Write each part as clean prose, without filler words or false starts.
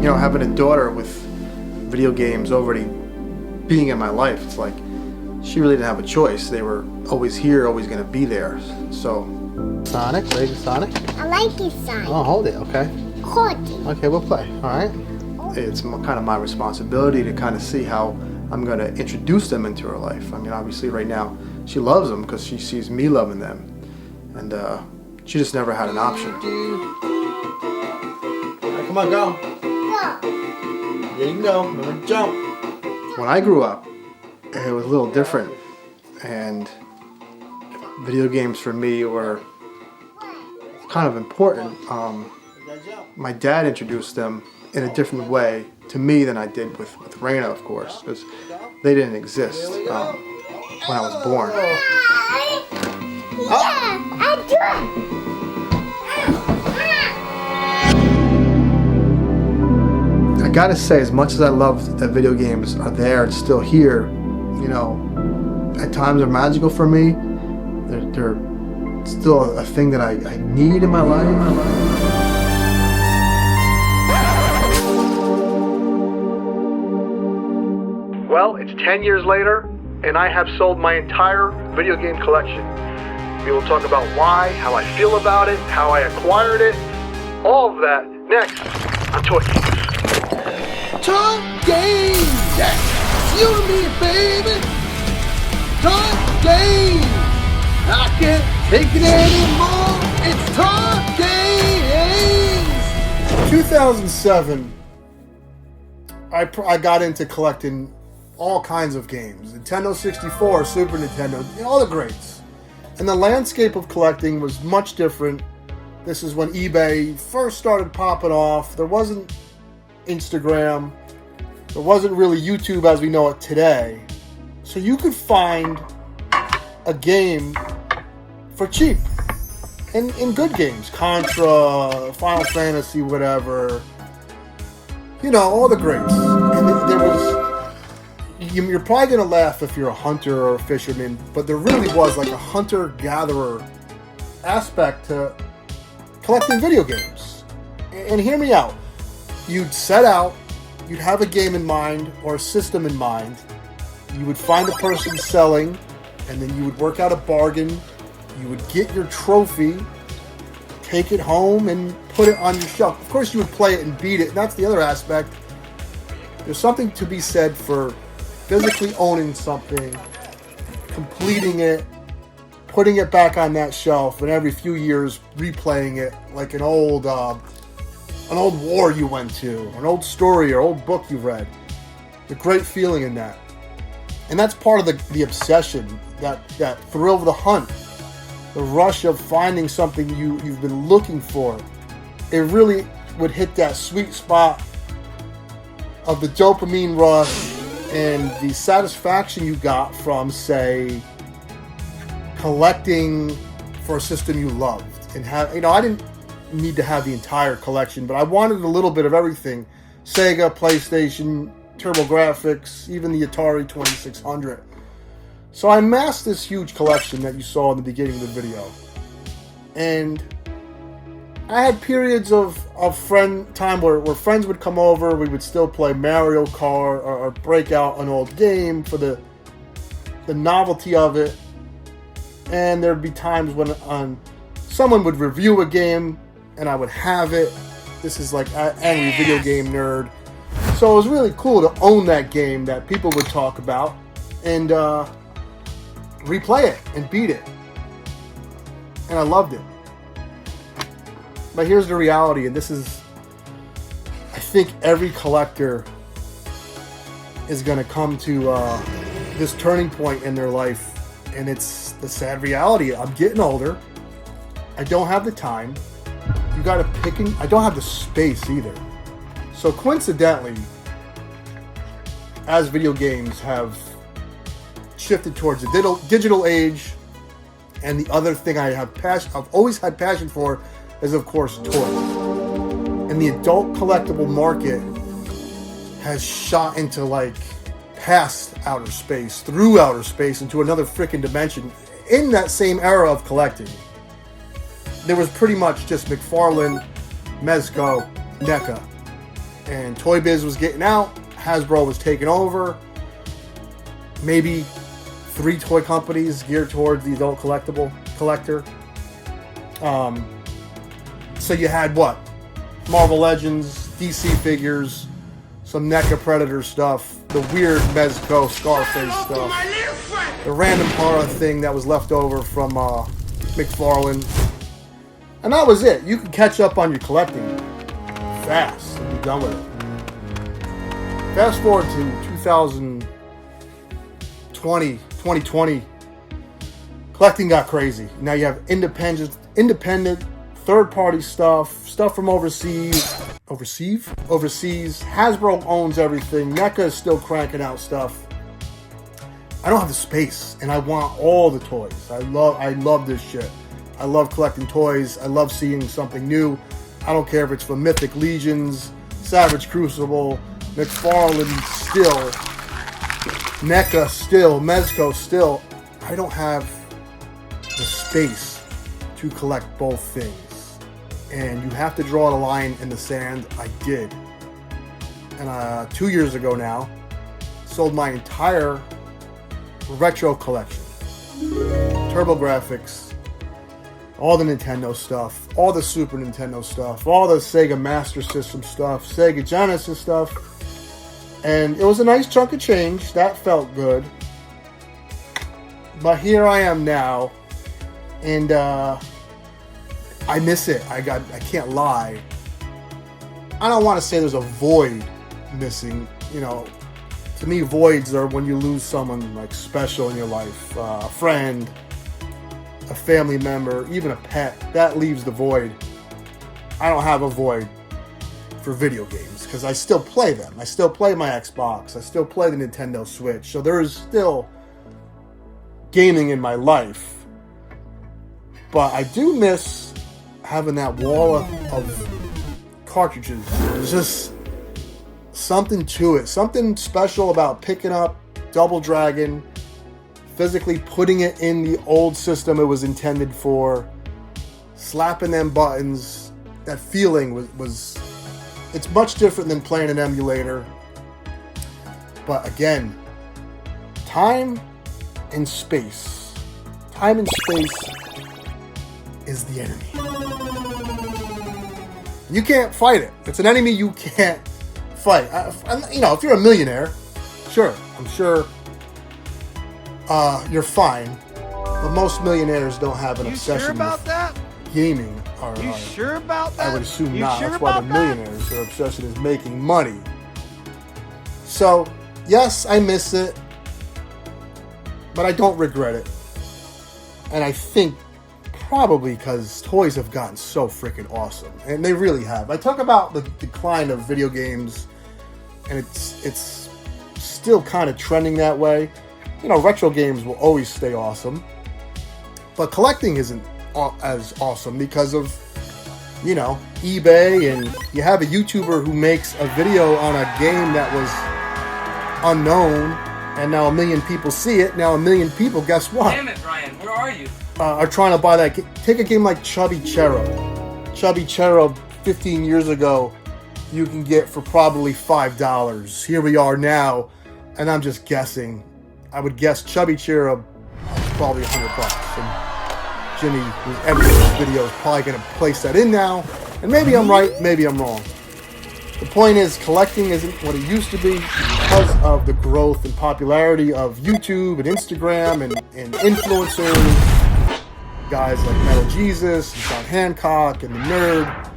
You know, having a daughter with video games already being in my life, it's like she really didn't have a choice. They were always here, always going to be there. So, Sonic, ready to Sonic? I like it, Sonic. Oh, hold it, okay? Hold it. Okay, we'll play, all right? It's kind of my responsibility to kind of see how I'm going to introduce them into her life. I mean, obviously right now she loves them because she sees me loving them. And she just never had an option. All right, come on, go. There you go. Remember, jump. When I grew up, it was a little different, and video games for me were kind of important. My dad introduced them in a different way to me than I did with Raina, of course, because they didn't exist when I was born. Yeah, I do it. I gotta say, as much as I love that video games are there and still here, you know, at times they're magical for me. They're still a thing that I need in my life. Well, it's 10 years later, and I have sold my entire video game collection. We will talk about why, how I feel about it, how I acquired it, all of that next on Toygains. Toygains! Yeah. You and me, baby! Toygains! I can't take it anymore! It's Toygains! 2007, I got into collecting all kinds of games. Nintendo 64, Super Nintendo, all the greats. And the landscape of collecting was much different. This is when eBay first started popping off. There wasn't Instagram. There wasn't really YouTube as we know it today. So you could find a game for cheap. In good games. Contra, Final Fantasy, whatever. You know, all the greats. And there was... You're probably going to laugh if you're a hunter or a fisherman, but there really was like a hunter-gatherer aspect to collecting video games. And hear me out. You'd set out, you'd have a game in mind or a system in mind, you would find a person selling, and then you would work out a bargain, you would get your trophy, take it home, and put it on your shelf. Of course, you would play it and beat it, and that's the other aspect. There's something to be said for physically owning something, completing it, putting it back on that shelf, and every few years replaying it like an old war you went to, an old story or old book you read. The great feeling in that. And that's part of the obsession, that thrill of the hunt, the rush of finding something you've been looking for. It really would hit that sweet spot of the dopamine rush and the satisfaction you got from, say, collecting for a system you loved. And I didn't need to have the entire collection, but I wanted a little bit of everything. Sega, PlayStation, TurboGrafx, even the Atari 2600. So I amassed this huge collection that you saw in the beginning of the video. And I had periods of friend time where friends would come over, we would still play Mario Kart or break out an old game for the novelty of it. And there'd be times when someone would review a game and I would have it. This is like angry video game nerd. So it was really cool to own that game that people would talk about and replay it and beat it. And I loved it. But here's the reality, and this is, I think every collector is going to come to this turning point in their life, and it's the sad reality. I'm getting older. I don't have the time. You got to pick, and I don't have the space either. So coincidentally, as video games have shifted towards the digital age, and the other thing I've always had passion for is, of course, toys. And the adult collectible market has shot into like past outer space, through outer space, into another freaking dimension. In that same era of collecting, there was pretty much just McFarlane, Mezco, NECA. and Toy Biz was getting out. Hasbro was taking over. Maybe 3 toy companies geared towards the adult collector. So you had what? Marvel Legends, DC figures, some NECA Predator stuff, the weird Mezco Scarface stuff, the random horror thing that was left over from McFarlane. And that was it. You could catch up on your collecting fast and be done with it. Fast forward to 2020, collecting got crazy. Now you have independent third-party stuff from overseas. Hasbro owns everything. NECA is still cranking out stuff. I don't have the space, and I want all the toys. I love this shit. I love collecting toys. I love seeing something new. I don't care if it's from Mythic Legions, Savage Crucible, McFarlane still, NECA still, Mezco still. I don't have the space to collect both things. And you have to draw the line in the sand. I did. And 2 years ago now, sold my entire retro collection. TurboGrafx, all the Nintendo stuff, all the Super Nintendo stuff, all the Sega Master System stuff, Sega Genesis stuff. And it was a nice chunk of change. That felt good. But here I am now. And I miss it. I can't lie. I don't want to say there's a void missing. You know, to me, voids are when you lose someone like special in your life, a friend, a family member, even a pet. That leaves the void. I don't have a void for video games because I still play them. I still play my Xbox. I still play the Nintendo Switch. So there is still gaming in my life. But I do miss having that wall of cartridges. There's just something to it. Something special about picking up Double Dragon, physically putting it in the old system it was intended for, slapping them buttons. That feeling was it's much different than playing an emulator. But again, time and space. Time and space is the enemy. You can't fight it. It's an enemy you can't fight. You know, if you're a millionaire, sure, I'm sure you're fine. But most millionaires don't have an obsession with gaming. You sure about that? I would assume not. That's why the millionaires, their obsession is making money. So, yes, I miss it, but I don't regret it. And I think probably because toys have gotten so freaking awesome, and they really have. I talk about the decline of video games, and it's still kind of trending that way. You know, retro games will always stay awesome, but collecting isn't as awesome because of, you know, eBay, and you have a YouTuber who makes a video on a game that was unknown, and now 1 million people see it. Now 1 million people, guess what? Damn it, Brian, where are you? Are trying to buy that. Take a game like Chubby Cherub. Chubby Cherub 15 years ago, you can get for probably $5. Here we are now, and I'm just guessing. I would guess Chubby Cherub is probably $100. And Jimmy, who's editing this video, is probably going to place that in now. And maybe I'm right, maybe I'm wrong. The point is, collecting isn't what it used to be because of the growth and popularity of YouTube and Instagram and influencers. Guys like Metal Jesus, and John Hancock, and The Nerd.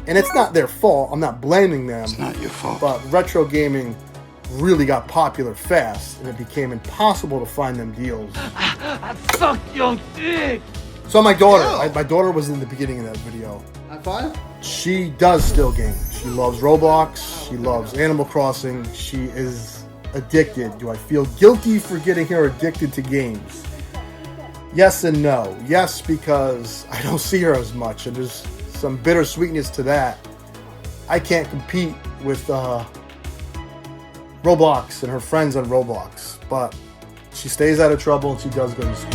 And it's not their fault. I'm not blaming them. It's not your fault. But retro gaming really got popular fast, and it became impossible to find them deals. I suck your dick! So my daughter, my daughter was in the beginning of that video. High five? She does still game. She loves Roblox. She loves Animal Crossing. She is addicted. Do I feel guilty for getting her addicted to games? Yes and no. Yes, because I don't see her as much, and there's some bittersweetness to that. I can't compete with Roblox and her friends on Roblox, but she stays out of trouble and she does go to school.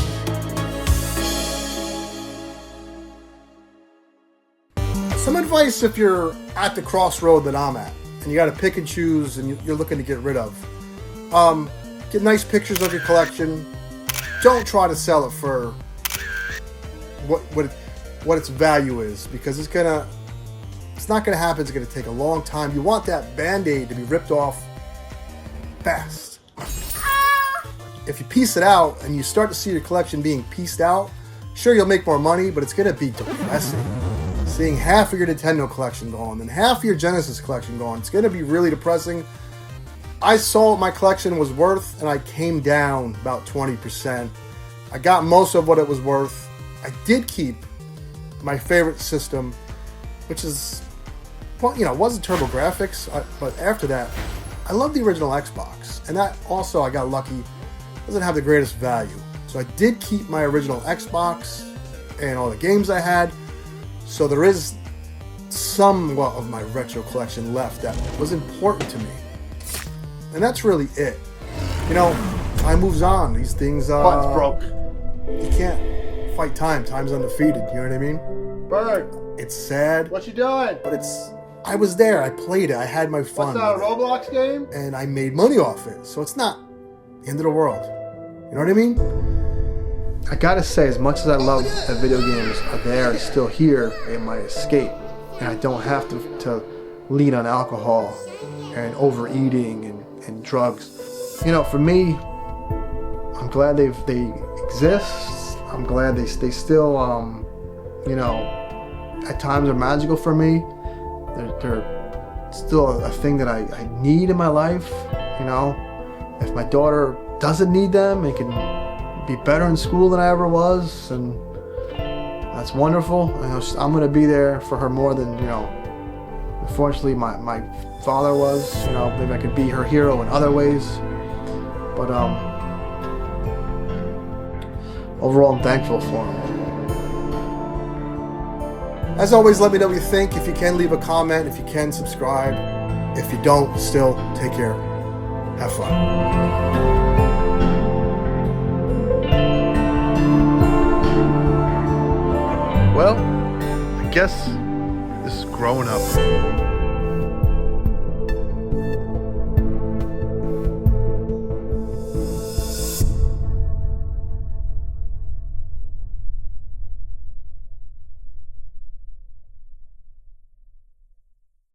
Some advice if you're at the crossroad that I'm at. and you got to pick and choose, and you're looking to get rid of. Get nice pictures of your collection. Don't try to sell it for what its value is, because it's not gonna happen. It's gonna take a long time. You want that Band-Aid to be ripped off fast. If you piece it out and you start to see your collection being pieced out, sure, you'll make more money, but it's gonna be depressing. Seeing half of your Nintendo collection gone and half of your Genesis collection gone, it's gonna be really depressing. I saw what my collection was worth, and I came down about 20%. I got most of what it was worth. I did keep my favorite system, which is, well, it wasn't TurboGrafx, but after that, I love the original Xbox, and that also, I got lucky, doesn't have the greatest value. So I did keep my original Xbox and all the games I had, so there is somewhat of my retro collection left that was important to me. And that's really it. Time moves on. These things, Button's broke. You can't fight time. Time's undefeated. You know what I mean? Bird, It's sad, what you doing? but I was there. I played it. I had my fun. What's that, a with it. Roblox game? And I made money off it. So it's not the end of the world. You know what I mean? I gotta say, as much as I love that video games are there and still here in my escape, and I don't have to lean on alcohol and overeating and drugs. For me, I'm glad they exist. I'm glad they still, at times are magical for me. They're still a thing that I need in my life. If my daughter doesn't need them and can be better in school than I ever was, and that's wonderful. I'm gonna be there for her more than unfortunately my father was. Maybe I could be her hero in other ways, but overall I'm thankful for him. As always, let me know what you think. If you can, leave a comment. If you can, subscribe. If you don't, still take care. Have fun. Well, I guess this is growing up.